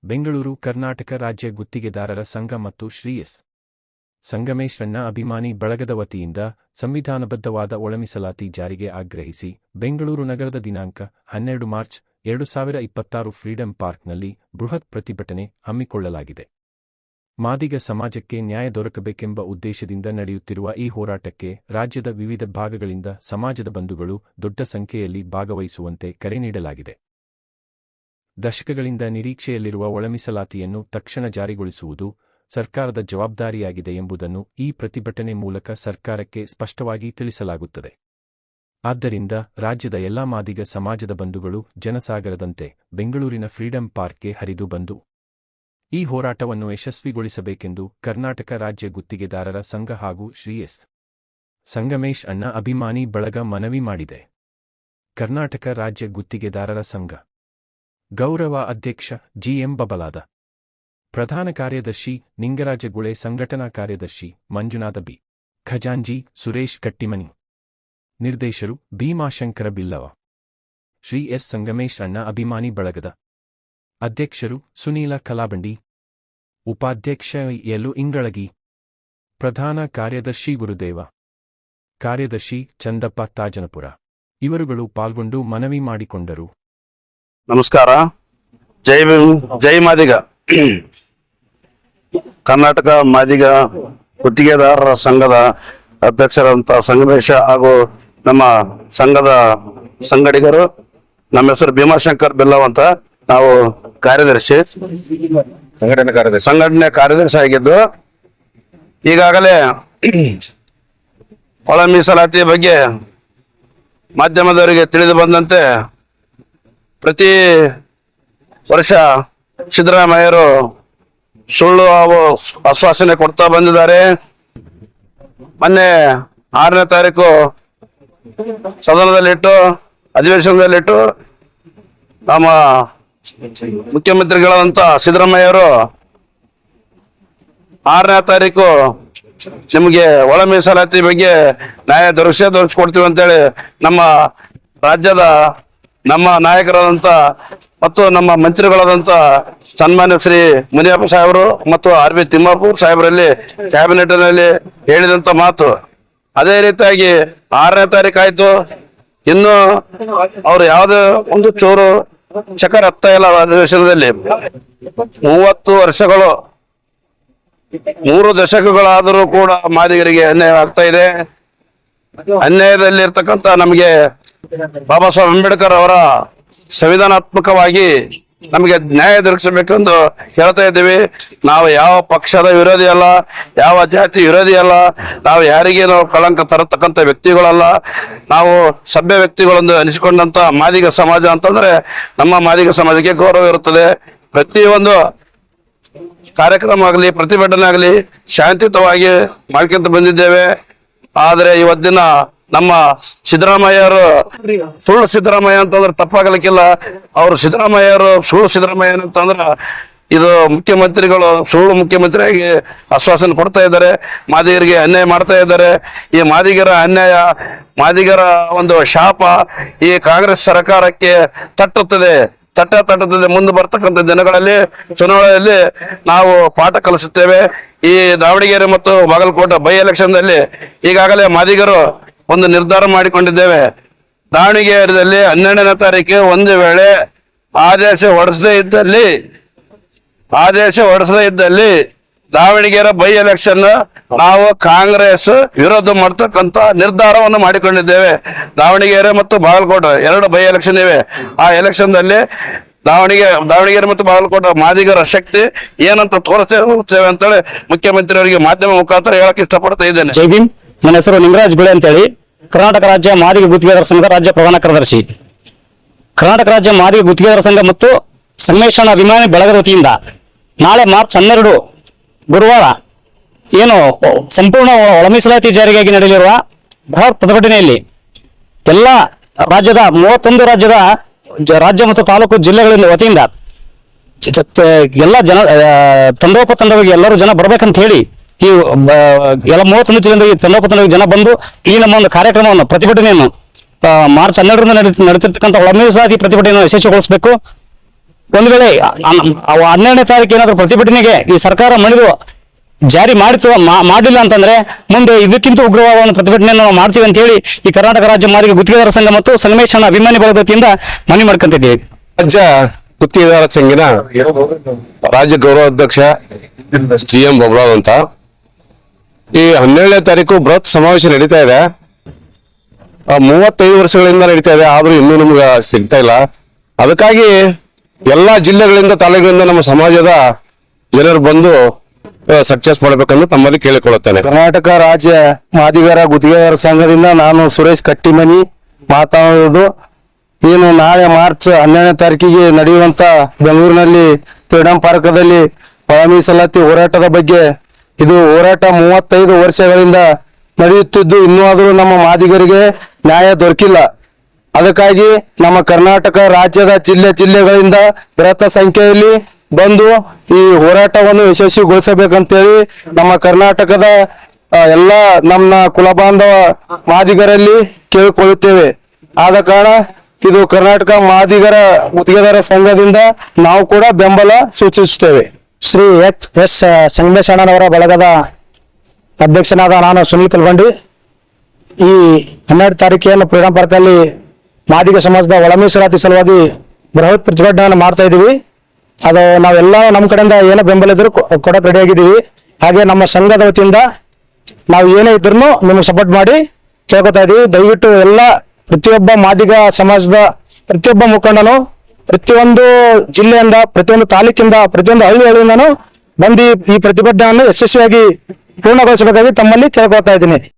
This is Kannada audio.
ಬೆಂಗಳೂರು ಕರ್ನಾಟಕ ರಾಜ್ಯ ಗುತ್ತಿಗೆದಾರರ ಸಂಘ ಮತ್ತು ಶ್ರೀ ಎಸ್. ಸಂಗಮೇಶ್ರಣ್ಣ ಅಭಿಮಾನಿ ಬಳಗದ ವತಿಯಿಂದ ಸಂವಿಧಾನಬದ್ಧವಾದ ಒಳಮೀಸಲಾತಿ ಜಾರಿಗೆ ಆಗ್ರಹಿಸಿ ಬೆಂಗಳೂರು ನಗರದ ದಿನಾಂಕ 12 ಮಾರ್ಚ್ 2026 ಫ್ರೀಡಂ ಪಾರ್ಕ್ನಲ್ಲಿ ಬೃಹತ್ ಪ್ರತಿಭಟನೆ ಹಮ್ಮಿಕೊಳ್ಳಲಾಗಿದೆ. ಮಾದಿಗ ಸಮಾಜಕ್ಕೆ ನ್ಯಾಯ ದೊರಕಬೇಕೆಂಬ ಉದ್ದೇಶದಿಂದ ನಡೆಯುತ್ತಿರುವ ಈ ಹೋರಾಟಕ್ಕೆ ರಾಜ್ಯದ ವಿವಿಧ ಭಾಗಗಳಿಂದ ಸಮಾಜದ ಬಂಧುಗಳು ದೊಡ್ಡ ಸಂಖ್ಯೆಯಲ್ಲಿ ಭಾಗವಹಿಸುವಂತೆ ಕರೆ ನೀಡಲಾಗಿದೆ. ದಶಕಗಳಿಂದ ನಿರೀಕ್ಷೆಯಲ್ಲಿರುವ ಒಳಮೀಸಲಾತಿಯನ್ನು ತಕ್ಷಣ ಜಾರಿಗೊಳಿಸುವುದು ಸರ್ಕಾರದ ಜವಾಬ್ದಾರಿಯಾಗಿದೆ ಎಂಬುದನ್ನು ಈ ಪ್ರತಿಭಟನೆ ಮೂಲಕ ಸರ್ಕಾರಕ್ಕೆ ಸ್ಪಷ್ಟವಾಗಿ ತಿಳಿಸಲಾಗುತ್ತದೆ. ಆದ್ದರಿಂದ ರಾಜ್ಯದ ಎಲ್ಲಾ ಮಾದಿಗ ಸಮಾಜದ ಬಂಧುಗಳು ಜನಸಾಗರದಂತೆ ಬೆಂಗಳೂರಿನ ಫ್ರೀಡಂ ಪಾರ್ಕ್ಗೆ ಹರಿದು ಬಂದು ಈ ಹೋರಾಟವನ್ನು ಯಶಸ್ವಿಗೊಳಿಸಬೇಕೆಂದು ಕರ್ನಾಟಕ ರಾಜ್ಯ ಗುತ್ತಿಗೆದಾರರ ಸಂಘ ಹಾಗೂ ಶ್ರೀ ಎಸ್. ಸಂಗಮೇಶ್ ಅಣ್ಣ ಅಭಿಮಾನಿ ಬಳಗ ಮನವಿ ಮಾಡಿದೆ. ಕರ್ನಾಟಕ ರಾಜ್ಯ ಗುತ್ತಿಗೆದಾರರ ಸಂಘ ಗೌರವ ಅಧ್ಯಕ್ಷ ಜಿ.ಎಂ. ಬಬಲಾದ, ಪ್ರಧಾನ ಕಾರ್ಯದರ್ಶಿ ನಿಂಗರಾಜ ಗುಳೆ, ಸಂಘಟನಾ ಕಾರ್ಯದರ್ಶಿ ಮಂಜುನಾಥ ಬಿ. ಖಜಾಂಜಿ, ಸುರೇಶ್ ಕಟ್ಟಿಮನಿ, ನಿರ್ದೇಶರು ಭೀಮಾಶಂಕರ ಬಿಲ್ಲವ. ಶ್ರೀ ಎಸ್. ಸಂಗಮೇಶ್ ಅಣ್ಣ ಅಭಿಮಾನಿ ಬಳಗದ ಅಧ್ಯಕ್ಷರು ಸುನೀಲ ಕಲಾಬಂಡಿ, ಉಪಾಧ್ಯಕ್ಷ ಯಲು ಇಂಗಳಗಿ, ಪ್ರಧಾನ ಕಾರ್ಯದರ್ಶಿ ಗುರುದೇವ, ಕಾರ್ಯದರ್ಶಿ ಚಂದಪ್ಪ ತಾಜನಪುರ ಇವರುಗಳು ಪಾಲ್ಗೊಂಡು ಮನವಿ ಮಾಡಿಕೊಂಡರು. ನಮಸ್ಕಾರ. ಜೈ ಮಾದಿಗ. ಕರ್ನಾಟಕ ಮಾದಿಗ ಗುತ್ತಿಗೆದಾರರ ಸಂಘದ ಅಧ್ಯಕ್ಷರಾದಂಥ ಸಂಗಮೇಶ ಹಾಗೂ ನಮ್ಮ ಸಂಘದ ಸಂಗಡಿಗರು. ನಮ್ಮ ಹೆಸರು ಭೀಮಾಶಂಕರ್ ಬಿಲ್ಲವ್ ಅಂತ. ನಾವು ಸಂಘಟನೆ ಕಾರ್ಯದರ್ಶಿ ಆಗಿದ್ದು ಈಗಾಗಲೇ ಒಳ ಮೀಸಲಾತಿ ಬಗ್ಗೆ ಮಾಧ್ಯಮದವರಿಗೆ ತಿಳಿದು ಬಂದಂತೆ ಪ್ರತಿ ವರ್ಷ ಸಿದ್ದರಾಮಯ್ಯರು ಸುಳ್ಳು ಆಶ್ವಾಸನೆ ಕೊಡ್ತಾ ಬಂದಿದ್ದಾರೆ. ಮೊನ್ನೆ 6ನೇ ತಾರೀಕು ಸದನದಲ್ಲಿಟ್ಟು ಅಧಿವೇಶನದಲ್ಲಿಟ್ಟು ನಮ್ಮ ಮುಖ್ಯಮಂತ್ರಿಗಳಾದಂಥ ಸಿದ್ದರಾಮಯ್ಯರು 6ನೇ ತಾರೀಕು ನಿಮಗೆ ಒಳ ಮೀಸಲಾತಿ ಬಗ್ಗೆ ನ್ಯಾಯ ದೊರಕಿಸ್ಕೊಡ್ತೀವಿ ಅಂತೇಳಿ ನಮ್ಮ ರಾಜ್ಯದ ನಮ್ಮ ನಾಯಕರಾದಂಥ ಮತ್ತು ನಮ್ಮ ಮಂತ್ರಿಗಳಾದಂಥ ಸನ್ಮಾನ್ಯ ಶ್ರೀ ಮುನಿಯಪ್ಪ ಸಾಹೇಬರು ಮತ್ತು ಆರ್.ಬಿ. ತಿಮ್ಮಾಪುರ್ ಸಾಹೇಬರಲ್ಲಿ ಕ್ಯಾಬಿನೆಟ್ನಲ್ಲಿ ಹೇಳಿದಂಥ ಮಾತು. ಅದೇ ರೀತಿಯಾಗಿ 6ನೇ ತಾರೀಕು ಆಯ್ತು, ಇನ್ನು ಅವ್ರು ಯಾವುದೇ ಒಂದು ಚೂರು ಚಕರ್ ಹತ್ತಾ ಇಲ್ಲ. ಅಧಿವೇಶನದಲ್ಲಿ 30 ವರ್ಷಗಳು 3 ದಶಕಗಳಾದರೂ ಕೂಡ ಮಾದಿಗರಿಗೆ ಅನ್ಯಾಯ ಆಗ್ತಾ ಇದೆ. ಅನ್ಯಾಯದಲ್ಲಿ ಇರ್ತಕ್ಕಂಥ ನಮಗೆ ಬಾಬಾ ಸಾಹೇಬ್ ಅಂಬೇಡ್ಕರ್ ಅವರ ಸಂವಿಧಾನಾತ್ಮಕವಾಗಿ ನಮಗೆ ನ್ಯಾಯ ದೊರಕಿಸಬೇಕೆಂದು ಹೇಳ್ತಾ ಇದ್ದೀವಿ. ನಾವು ಯಾವ ಪಕ್ಷದ ವಿರೋಧಿ ಅಲ್ಲ, ಯಾವ ಜಾತಿ ವಿರೋಧಿ ಅಲ್ಲ, ನಾವು ಯಾರಿಗೆ ನಾವು ಕಳಂಕ ತರತಕ್ಕಂಥ ವ್ಯಕ್ತಿಗಳಲ್ಲ. ನಾವು ಸಭ್ಯ ವ್ಯಕ್ತಿಗಳೆಂದು ಅನಿಸಿಕೊಂಡಂತ ಮಾದಿಗ ಸಮಾಜ ಅಂತಂದ್ರೆ ನಮ್ಮ ಮಾದಿಗ ಸಮಾಜಕ್ಕೆ ಗೌರವ ಇರುತ್ತದೆ. ಪ್ರತಿಯೊಂದು ಕಾರ್ಯಕ್ರಮ ಆಗಲಿ ಪ್ರತಿಭಟನೆ ಆಗಲಿ ಶಾಂತಿಯುತವಾಗಿ ಮಾಡ್ಕೊಂತ ಬಂದಿದ್ದೇವೆ. ಆದರೆ ಇವತ್ತಿನ ನಮ್ಮ ಸಿದ್ದರಾಮಯ್ಯರು ಸುಳ್ಳು ಸಿದ್ದರಾಮಯ್ಯ ಅಂತಂದ್ರೆ ತಪ್ಪಾಗಲಿಕ್ಕಿಲ್ಲ. ಅವರು ಸಿದ್ದರಾಮಯ್ಯರು ಸುಳ್ಳು ಸಿದ್ದರಾಮಯ್ಯ ಅಂತಂದ್ರ ಇದು ಮುಖ್ಯಮಂತ್ರಿಗಳು ಸುಳ್ಳು ಮುಖ್ಯಮಂತ್ರಿಯಾಗಿ ಆಶ್ವಾಸನೆ ಕೊಡ್ತಾ ಇದ್ದಾರೆ, ಮಾದಿಗರಿಗೆ ಅನ್ಯಾಯ ಮಾಡ್ತಾ ಇದ್ದಾರೆ. ಈ ಮಾದಿಗರ ಅನ್ಯಾಯ, ಮಾದಿಗರ ಒಂದು ಶಾಪ ಈ ಕಾಂಗ್ರೆಸ್ ಸರ್ಕಾರಕ್ಕೆ ತಟ್ಟುತ್ತದೆ. ಮುಂದೆ ಬರ್ತಕ್ಕಂಥ ದಿನಗಳಲ್ಲಿ ಚುನಾವಣೆಯಲ್ಲಿ ನಾವು ಪಾಠ ಕಲಿಸುತ್ತೇವೆ. ಈ ದಾವಣಗೆರೆ ಮತ್ತು ಬಾಗಲಕೋಟೆ ಬೈ ಎಲೆಕ್ಷನ್ದಲ್ಲಿ ಈಗಾಗಲೇ ಮಾದಿಗರು ಒಂದು ನಿರ್ಧಾರ ಮಾಡಿಕೊಂಡಿದ್ದೇವೆ. ದಾವಣಗೆರೆಯಲ್ಲಿ 12ನೇ ತಾರೀಕು ಒಂದು ವೇಳೆ ಆದೇಶ ಹೊರಡಸದೇ ಇದ್ದಲ್ಲಿ ದಾವಣಗೆರೆ ಬೈ ಎಲೆಕ್ಷನ್ ನಾವು ಕಾಂಗ್ರೆಸ್ ವಿರೋಧ ಮಾಡ್ತಕ್ಕಂಥ ನಿರ್ಧಾರವನ್ನು ಮಾಡಿಕೊಂಡಿದ್ದೇವೆ. ದಾವಣಗೆರೆ ಮತ್ತು ಬಾಗಲಕೋಟೆ 2 ಬೈ ಎಲೆಕ್ಷನ್ ಇವೆ. ಆ ಎಲೆಕ್ಷನ್ದಲ್ಲಿ ದಾವಣಗೆರೆ ಮತ್ತು ಬಾಗಲಕೋಟೆ ಮಾದಿಗರ ಶಕ್ತಿ ಏನಂತ ತೋರಿಸ್ತೇವೆ ಅಂತೇಳಿ ಮುಖ್ಯಮಂತ್ರಿಯವರಿಗೆ ಮಾಧ್ಯಮ ಮುಖಾಂತರ ಹೇಳಕ್ ಇಷ್ಟಪಡ್ತಾ ಇದ್ದೇನೆ. ಜೈ ಭೀಮ್. ನನ್ನ ಹೆಸರು ನಿಂಗರಾಜ್ ಗುಳೆ ಅಂತೇಳಿ, ಕರ್ನಾಟಕ ರಾಜ್ಯ ಮಾದಿಗ ಗುತ್ತಿಗೆದಾರ ಸಂಘದ ರಾಜ್ಯ ಪ್ರಧಾನ ಕಾರ್ಯದರ್ಶಿ. ಕರ್ನಾಟಕ ರಾಜ್ಯ ಮಾದಿಗ ಗುತ್ತಿಗೆದಾರ ಸಂಘ ಮತ್ತು ಸಂಗಮೇಶಣ್ಣ ಅಭಿಮಾನಿ ಬಳಗದ ವತಿಯಿಂದ ನಾಳೆ ಮಾರ್ಚ್ 12 ಗುರುವಾರ ಏನು ಸಂಪೂರ್ಣ ಒಳ ಮೀಸಲಾತಿ ಜಾರಿಗಾಗಿ ನಡೆಯಲಿರುವ ಬೃಹತ್ ಪ್ರತಿಭಟನೆಯಲ್ಲಿ ಎಲ್ಲ ರಾಜ್ಯದ 31 ರಾಜ್ಯ ಮತ್ತು ತಾಲೂಕು ಜಿಲ್ಲೆಗಳಿಂದ ವತಿಯಿಂದ ಎಲ್ಲ ತಂಡೋಪತಂಡವಾಗಿ ಎಲ್ಲರೂ ಜನ ಬರ್ಬೇಕಂತ ಹೇಳಿ ಈ ಎಲ್ಲ 31 ಜಿಲ್ಲೆಯಿಂದ ತಂಡೋಪತಂಡವಾಗಿ ಜನ ಬಂದು ಈ ನಮ್ಮ ಒಂದು ಕಾರ್ಯಕ್ರಮವನ್ನು ಪ್ರತಿಭಟನೆಯನ್ನು ಮಾರ್ಚ್ 12ರಿಂದ ನಡೀತಿರ್ತಕ್ಕಂಥ ಒಳ ಮೀಸಲಾತಿ ಪ್ರತಿಭಟನೆಯನ್ನು ಯಶಸ್ವಿಗೊಳಿಸಬೇಕು. ಒಂದು ವೇಳೆ 12ನೇ ತಾರೀಕು ಏನಾದರೂ ಪ್ರತಿಭಟನೆಗೆ ಈ ಸರ್ಕಾರ ಜಾರಿ ಮಾಡಿಲ್ಲ ಅಂತಂದ್ರೆ ಮುಂದೆ ಇದಕ್ಕಿಂತ ಉಗ್ರವಾದ ಒಂದು ಪ್ರತಿಭಟನೆಯನ್ನು ನಾವು ಮಾಡ್ತೀವಿ ಅಂತ ಹೇಳಿ ಈ ಕರ್ನಾಟಕ ರಾಜ್ಯ ಮಾದಿಗ ಗುತ್ತಿಗೆದಾರ ಸಂಘ ಮತ್ತು ಸಂಗಮೇಶನ ಅಭಿಮಾನಿ ಬಳಗದ ವತಿಯಿಂದ ಮನವಿ ಮಾಡ್ಕೊಂತಿದ್ದೀವಿ. ರಾಜ್ಯ ಗುತ್ತಿಗೆದಾರ ಸಂಘಿನ ರಾಜ್ಯ ಗೌರವಾಧ್ಯಕ್ಷ GM ಬೊಬ್ರಾವ್ ಅಂತ. ಈ 12ನೇ ತಾರೀಕು ಬೃಹತ್ ಸಮಾವೇಶ ನಡೀತಾ ಇದೆ. 35 ವರ್ಷಗಳಿಂದ ನಡೀತಾ ಇದೆ, ಆದ್ರೂ ಇನ್ನೂ ನಮ್ಗೆ ಸಿಗ್ತಾ ಇಲ್ಲ. ಅದಕ್ಕಾಗಿ ಎಲ್ಲಾ ಜಿಲ್ಲೆಗಳಿಂದ ತಾಲೂಕಿನಿಂದ ನಮ್ಮ ಸಮಾಜದ ಜನರು ಬಂದು ಸಕ್ಸಸ್ ಮಾಡಬೇಕಂತ ತಮ್ಮಲ್ಲಿ ಕೇಳಿಕೊಳ್ಳುತ್ತೇನೆ. ಕರ್ನಾಟಕ ರಾಜ್ಯ ಮಾದಿಗರ ಗುತ್ತಿಗೆದಾರ ಸಂಘದಿಂದ ನಾನು ಸುರೇಶ್ ಕಟ್ಟಿಮನಿ ಮಾತನಾಡುವುದು. ಏನು ನಾಳೆ ಮಾರ್ಚ್ 12ನೇ ತಾರೀಕಿಗೆ ನಡೆಯುವಂತ ಬೆಂಗಳೂರಿನಲ್ಲಿ ಫ್ರೀಡಂ ಪಾರ್ಕದಲ್ಲಿ ಒಳ ಮೀಸಲಾತಿ ಹೋರಾಟದ ಬಗ್ಗೆ, ಇದು ಹೋರಾಟ 35 ವರ್ಷಗಳಿಂದ ನಡೆಯುತ್ತಿದ್ದು ಇನ್ನೂ ಆದರೂ ನಮ್ಮ ಮಾದಿಗರಿಗೆ ನ್ಯಾಯ ದೊರಕಿಲ್ಲ. ಅದಕ್ಕಾಗಿ ನಮ್ಮ ಕರ್ನಾಟಕ ರಾಜ್ಯದ ಜಿಲ್ಲೆಗಳಿಂದ ಬೃಹತ್ ಸಂಖ್ಯೆಯಲ್ಲಿ ಬಂದು ಈ ಹೋರಾಟವನ್ನು ಯಶಸ್ವಿಗೊಳಿಸಬೇಕಂತೇಳಿ ನಮ್ಮ ಕರ್ನಾಟಕದ ಎಲ್ಲ ನಮ್ಮ ಕುಲಬಾಂಧವ ಮಾದಿಗರಲ್ಲಿ ಕೇಳಿಕೊಳ್ಳುತ್ತೇವೆ. ಆದ ಕಾರಣ ಇದು ಕರ್ನಾಟಕ ಮಾದಿಗರ ಗುತ್ತಿಗೆದಾರ ಸಂಘದಿಂದ ನಾವು ಕೂಡ ಬೆಂಬಲ ಸೂಚಿಸುತ್ತೇವೆ. ಶ್ರೀ ಎಸ್ ಸಂಗಮೇಶಣ್ಣನವರ ಬಳಗದ ಅಧ್ಯಕ್ಷನಾದ ನಾನು ಸುನಿಲ್ ಕಲ್ವಂಡಿ. ಈ 12 ತಾರೀಕಿನ ಫ್ರೀಡಂ ಪಾರ್ಕಲ್ಲಿ ಮಾದಿಗ ಸಮಾಜದ ಒಳ ಮೀಸಲಾತಿ ಸಲುವಾಗಿ ಬೃಹತ್ ಪ್ರತಿಭಟನೆಯನ್ನು ಮಾಡ್ತಾ ಇದ್ದೀವಿ. ಅದು ನಾವೆಲ್ಲ ನಮ್ಮ ಕಡೆಯಿಂದ ಏನೋ ಬೆಂಬಲ ಇದ್ರು ಕೊಡಕ್ಕೆ ರೆಡಿಯಾಗಿದ್ದೀವಿ. ಹಾಗೆ ನಮ್ಮ ಸಂಘದ ವತಿಯಿಂದ ನಾವು ಏನೇ ಇದ್ರೂ ನಿಮಗೆ ಸಪೋರ್ಟ್ ಮಾಡಿ ಕೇಳ್ಕೊತಾ ಇದ್ದೀವಿ. ದಯವಿಟ್ಟು ಎಲ್ಲ ಪ್ರತಿಯೊಬ್ಬ ಮಾದಿಗ ಸಮಾಜದ ಪ್ರತಿಯೊಬ್ಬ ಮುಖಂಡನು ಪ್ರತಿಯೊಂದು ಜಿಲ್ಲೆಯಿಂದ, ಪ್ರತಿಯೊಂದು ತಾಲೂಕಿಂದ, ಪ್ರತಿಯೊಂದು ಹಳ್ಳಿಗಳಿಂದನೂ ಬಂದು ಈ ಪ್ರತಿಭಟನೆಯನ್ನು ಯಶಸ್ವಿಯಾಗಿ ಪೂರ್ಣಗೊಳಿಸಬೇಕಾಗಿ ತಮ್ಮಲ್ಲಿ ಕೇಳ್ಕೊತಾ ಇದ್ದೀನಿ.